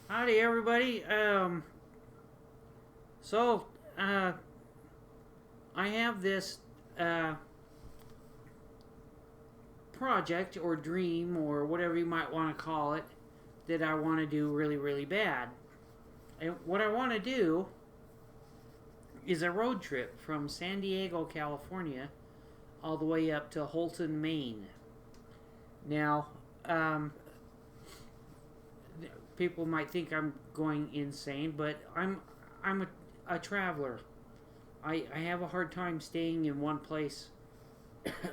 Howdy, everybody. So, uh, I have this uh, project or dream or whatever you might want to call it that I want to do really, really bad. And what I want to do is a road trip from San Diego, California, all the way up to Holton, Maine. Now, um, people might think I'm going insane, but I'm a traveler. I have a hard time staying in one place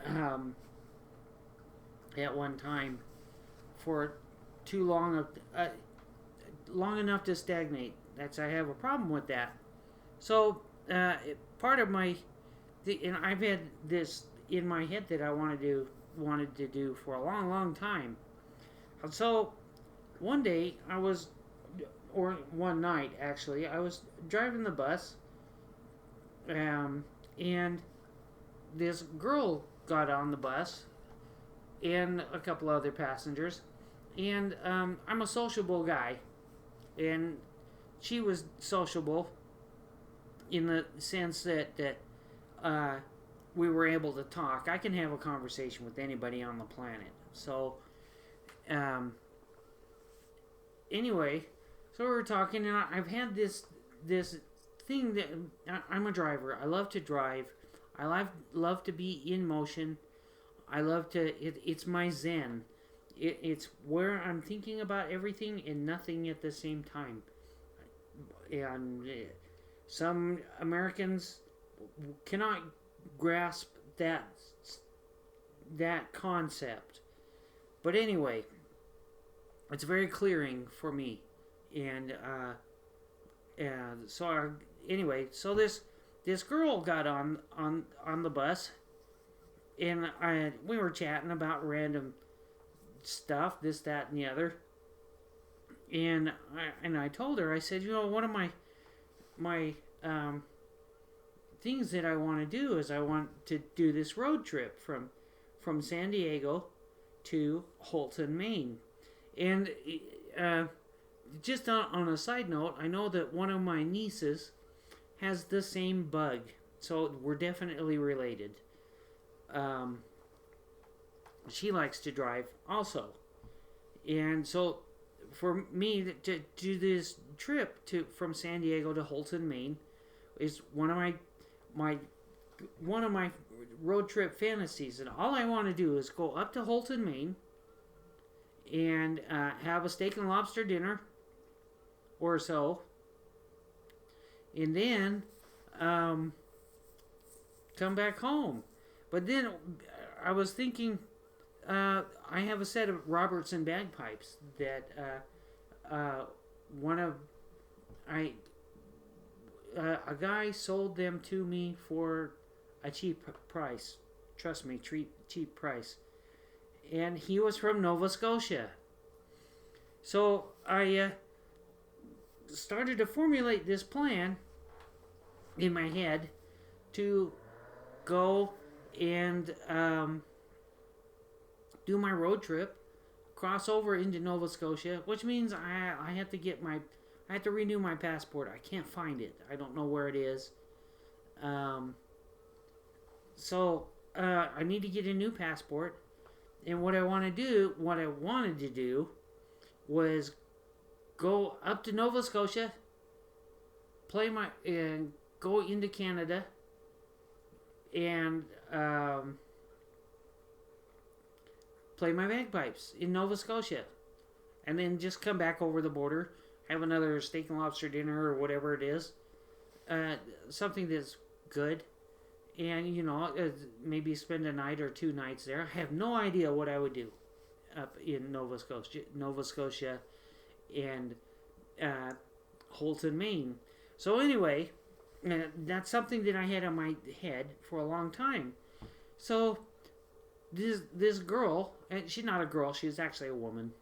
um, at one time for too long enough to stagnate. I have a problem with that. So part of and I've had this in my head that I wanted to do for a long, long time. So one day or one night actually, I was driving the bus, and this girl got on the bus and a couple other passengers, and I'm a sociable guy, and she was sociable in the sense that uh, we were able to talk. I can have a conversation with anybody on the planet. So um, anyway, so we were talking, and I've had this thing that I'm a driver. I love to drive. I love to be in motion. I love to. It's my zen. It's where I'm thinking about everything and nothing at the same time. And some Americans cannot grasp that concept. But anyway, it's very clearing for me, and anyway, so this girl got on the bus, and we were chatting about random stuff, this, that, and the other, and I told her, I said, one of my things that I want to do is I want to do this road trip from San Diego to Holton, Maine. And just on a side note, I know that one of my nieces has the same bug, so we're definitely related. She likes to drive also, and so for me to do this trip from San Diego to Holton, Maine, is one of my road trip fantasies, and all I want to do is go up to Holton, Maine, and have a steak and lobster dinner or so, and then come back home. But then I was thinking, I have a set of Robertson bagpipes that a guy sold them to me for a cheap price. Trust me, cheap price. And he was from Nova Scotia. So I started to formulate this plan in my head to go and do my road trip, cross over into Nova Scotia, which means I have to renew my passport. I can't find it. I don't know where it is. So I need to get a new passport. And what I wanted to do was go up to Nova Scotia, and go into Canada, and play my bagpipes in Nova Scotia, and then just come back over the border, have another steak and lobster dinner or whatever it is, something that's good, and maybe spend a night or 2 nights there. I have no idea what I would do up in Nova Scotia, and Holton, Maine. So anyway, that's something that I had on my head for a long time. So this girl, and she's not a girl, she's actually a woman,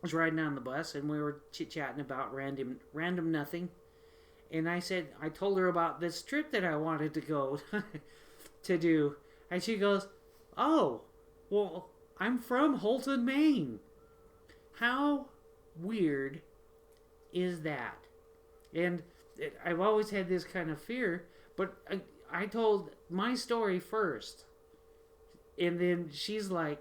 was riding on the bus, and we were chit-chatting about random nothing. And I told her about this trip that I wanted to go to do. And she goes, "Oh, well, I'm from Holton, Maine. How weird is that? And I've always had this kind of fear, but I told my story first. And then she's like,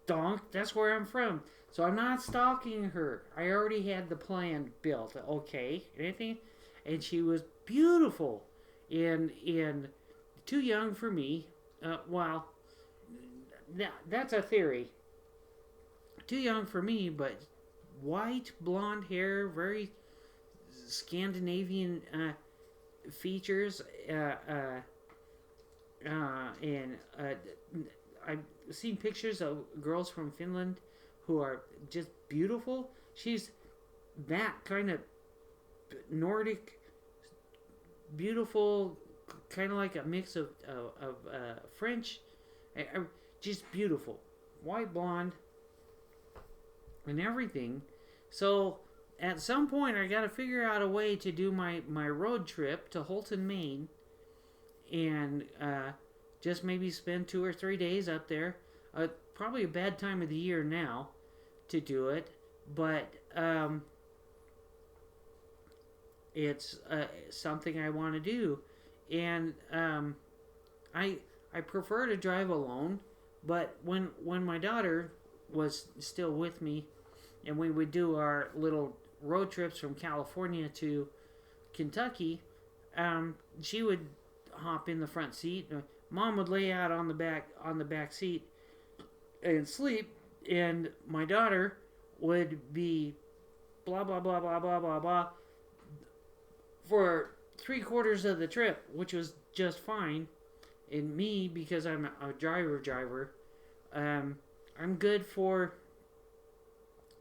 donk, that's where I'm from. So I'm not stalking her. I already had the plan built. Okay, anything? And she was beautiful. And too young for me. Well, that's a theory. Too young for me, but white, blonde hair, very Scandinavian features. And I've seen pictures of girls from Finland who are just beautiful. She's that kind of Nordic, beautiful, kind of like a mix of French. Just beautiful, white, blonde, and everything. So at some point, I got to figure out a way to do my road trip to Holton, Maine, and just maybe spend 2 or 3 days up there. Probably a bad time of the year now to do it, but it's something I want to do, and I prefer to drive alone. But when my daughter was still with me, and we would do our little road trips from California to Kentucky, she would hop in the front seat. Mom would lay out on the back seat and sleep, and my daughter would be blah blah blah blah blah blah blah for 3/4 of the trip, which was just fine. And me, because I'm a driver, I'm good for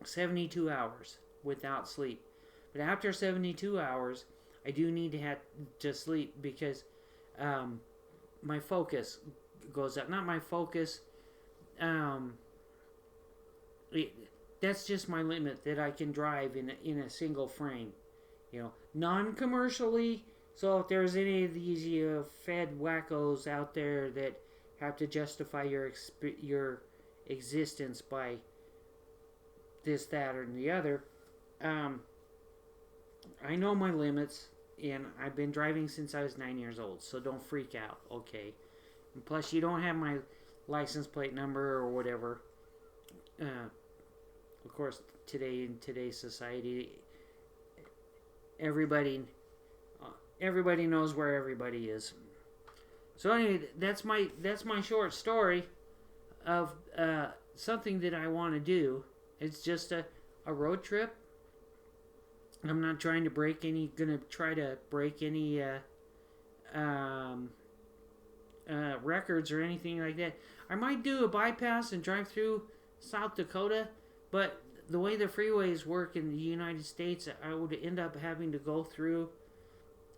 72 hours without sleep. But after 72 hours, I do need to have to sleep because my focus goes up. Not my focus. That's just my limit that I can drive in a single frame. Non-commercially. So if there's any of these Fed wackos out there that have to justify your existence by this, that, or the other, I know my limits, and I've been driving since I was 9 years old, so don't freak out, okay? And plus, you don't have my license plate number or whatever. Of course, in today's society, everybody knows where everybody is. So anyway, that's my short story of something that I want to do. It's just a road trip. I'm not trying to gonna try to break any records or anything like that. I might do a bypass and drive through South Dakota, but the way the freeways work in the United States, I would end up having to go through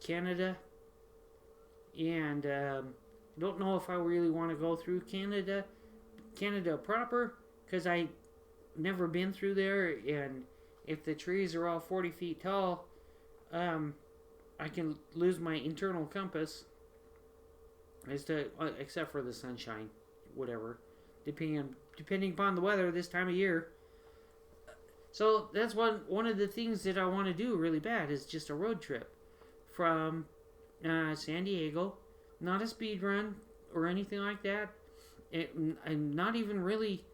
Canada, and don't know if I really want to go through Canada proper, because I never been through there, and if the trees are all 40 feet tall, I can lose my internal compass except for the sunshine, whatever, depending upon the weather this time of year. So that's one of the things that I want to do really bad, is just a road trip from San Diego. Not a speed run or anything like that. I'm not even really.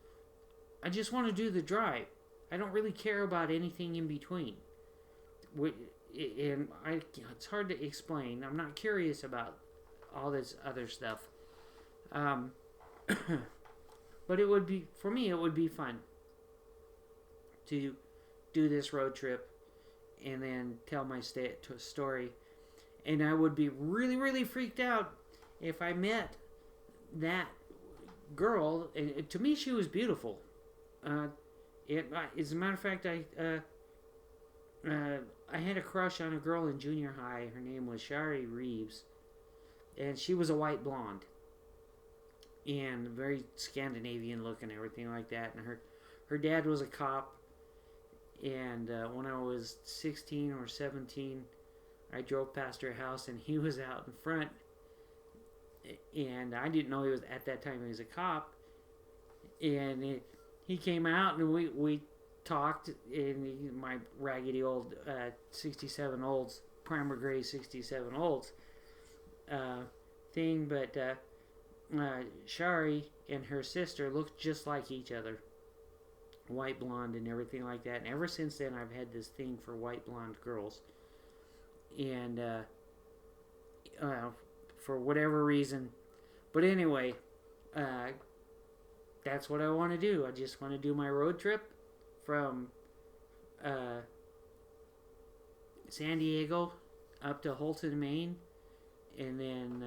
I just want to do the drive. I don't really care about anything in between. And it's hard to explain. I'm not curious about all this other stuff. But it would be, for me, it would be fun to do this road trip and then tell my story. And I would be really, really freaked out if I met that girl. And to me, she was beautiful. As a matter of fact, I had a crush on a girl in junior high. Her name was Shari Reeves, and she was a white blonde and very Scandinavian looking, everything like that. And her dad was a cop. And when I was 16 or 17, I drove past her house, and he was out in front. And I didn't know at that time he was a cop. And he came out, and we talked in my raggedy old 67 olds, primer gray 67 olds thing, but Shari and her sister looked just like each other, white blonde and everything like that. And ever since then, I've had this thing for white blonde girls, and for whatever reason. But anyway, that's what I want to do. I just want to do my road trip from San Diego up to Holton, Maine, and then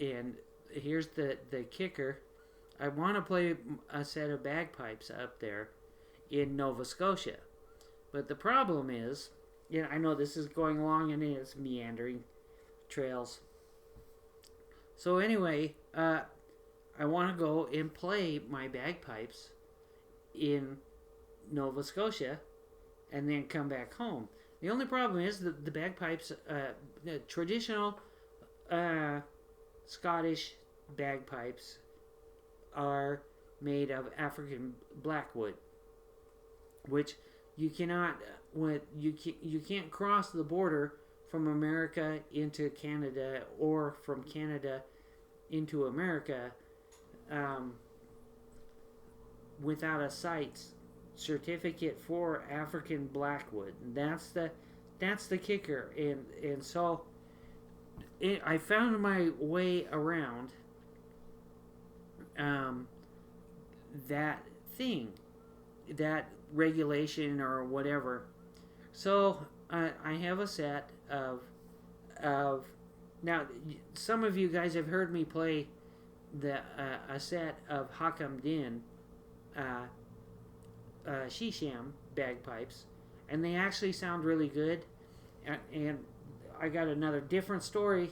and here's the kicker. I want to play a set of bagpipes up there in Nova Scotia. But the problem is, I know this is going along and it's meandering trails. So anyway, I want to go and play my bagpipes in Nova Scotia and then come back home. The only problem is that the bagpipes, the traditional Scottish bagpipes, are made of African blackwood, which you cannot, you can't cross the border from America into Canada or from Canada into America without a site certificate for African blackwood. And that's the kicker, and so I found my way around that thing, that regulation or whatever. So I have a set of now. Some of you guys have heard me play a set of Hakam Din Shisham bagpipes, and they actually sound really good. And I got another different story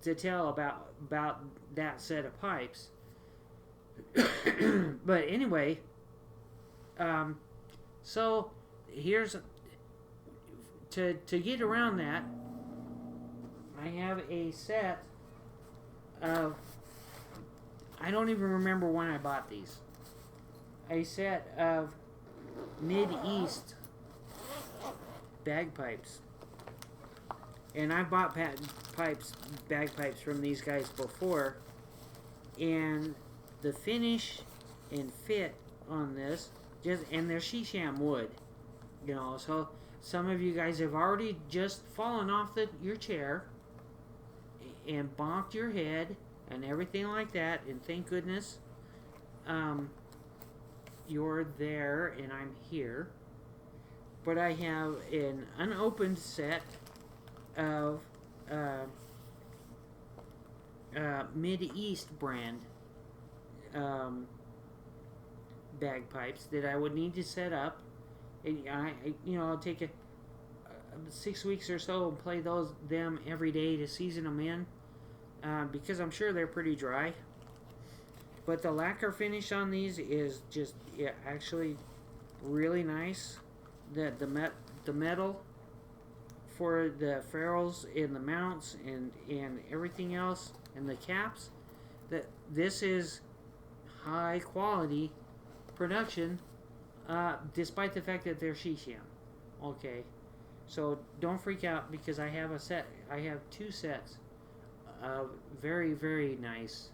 to tell about that set of pipes. But anyway, so here's to get around that. I have a set of, I don't even remember when I bought these. A set of Mid-East bagpipes. And I've bought bagpipes from these guys before, and the finish and fit on this, and they're Shisham wood, so some of you guys have already just fallen off your chair and bonked your head and everything like that, and thank goodness you're there and I'm here. But I have an unopened set of Mid-East brand bagpipes that I would need to set up. And I'll take 6 weeks or so and play them every day to season them in, because I'm sure they're pretty dry. But the lacquer finish on these is just actually really nice. The metal for the ferrules and the mounts and everything else and the caps, this is high quality production, despite the fact that they're Shisham. Okay, so don't freak out, because I have two sets of very, very nice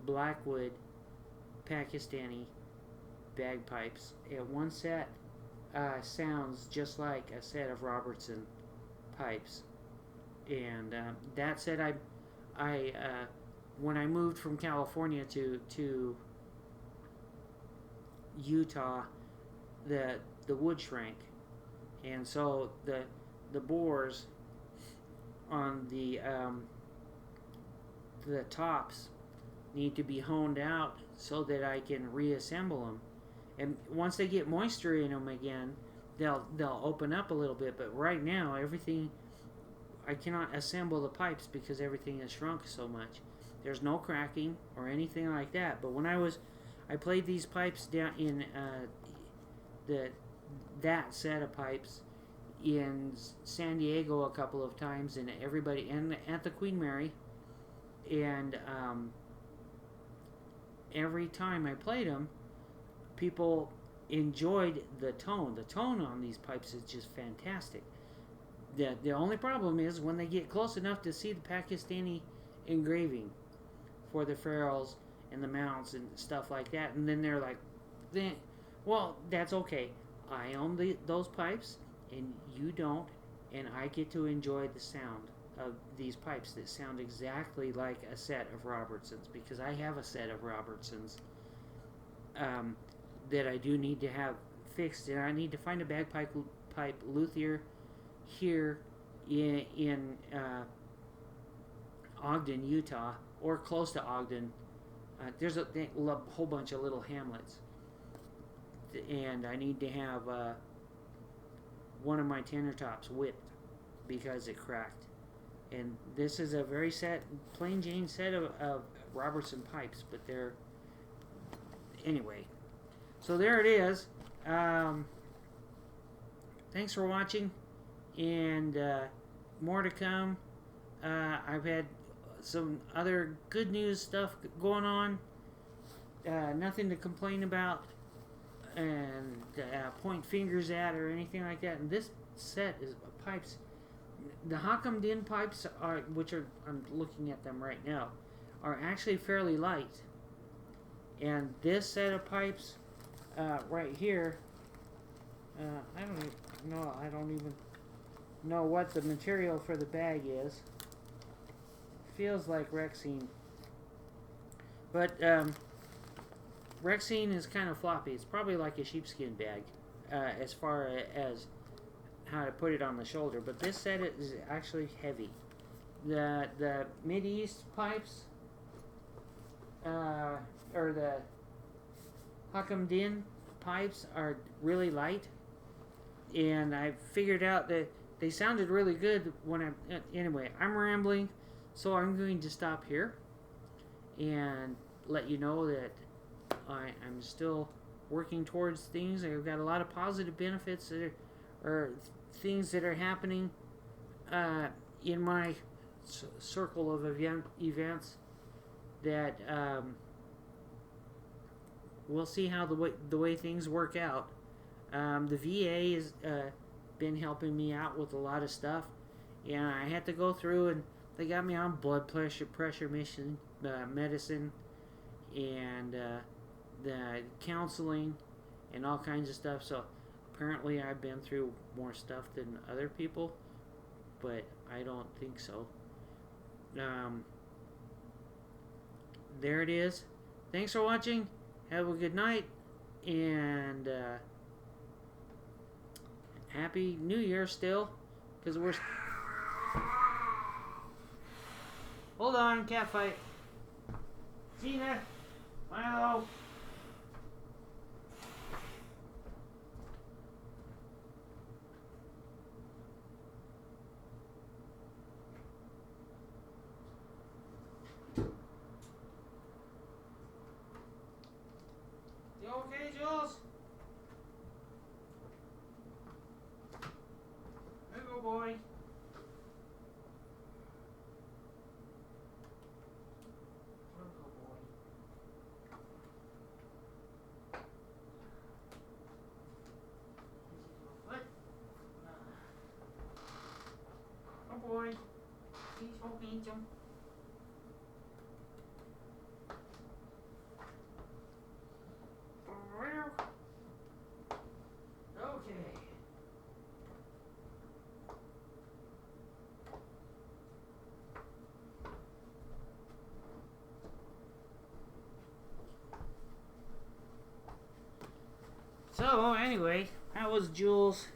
blackwood Pakistani bagpipes. And one set sounds just like a set of Robertson pipes, and that set I when I moved from California to Utah, the wood shrank, and so the bores on the tops need to be honed out so that I can reassemble them. And once they get moisture in them again, they'll open up a little bit. But right now, I cannot assemble the pipes because everything has shrunk so much. There's no cracking or anything like that. But when I played these pipes down in that set of pipes in San Diego a couple of times, and everybody, and at the Queen Mary, and every time I played them, people enjoyed the tone. The tone on these pipes is just fantastic. The only problem is when they get close enough to see the Pakistani engraving for the ferrules and the mounts and stuff like that, and then they're like, well, that's okay. I own those pipes, and you don't, and I get to enjoy the sound of these pipes that sound exactly like a set of Robertsons, because I have a set of Robertsons that I do need to have fixed, and I need to find a bagpipe luthier here in Ogden, Utah, or close to Ogden. There's a whole bunch of little hamlets, and I need to have one of my tenor tops whipped because it cracked. And this is a very plain Jane set of Robertson pipes, but they're anyway. So there it is. Thanks for watching, and more to come. I've had some other good news stuff going on. Nothing to complain about and point fingers at or anything like that. And this set is pipes. The Hakam Din pipes I'm looking at them right now, are actually fairly light. And this set of pipes right here, I don't even know what the material for the bag is. Feels like Rexine, but Rexine is kind of floppy. It's probably like a sheepskin bag as far as how to put it on the shoulder, but this set is actually heavy. The Mideast pipes, or the Hakam Din pipes, are really light, and I figured out that they sounded really good when anyway, I'm rambling, so I'm going to stop here and let you know that I'm still working towards things. I've got a lot of positive benefits that are things that are happening in my circle of events that we'll see how the way things work out. The VA has been helping me out with a lot of stuff, and I had to go through, and they got me on blood pressure medicine, and the counseling and all kinds of stuff. So apparently I've been through more stuff than other people, but I don't think so. There it is. Thanks for watching. Have a good night, and Happy New Year still, because we're... Hold on, cat fight. Gina, Milo. You okay, Jules? There you go, boy. Boy, he's so handsome. Okay. So anyway, that was Jules.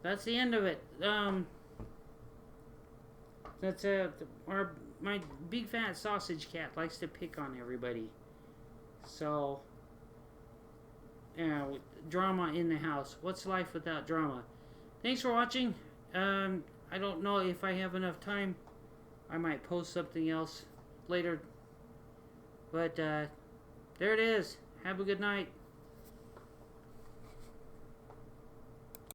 That's the end of it. That's my big fat sausage cat likes to pick on everybody. So, drama in the house. What's life without drama? Thanks for watching. I don't know if I have enough time. I might post something else later. But there it is. Have a good night.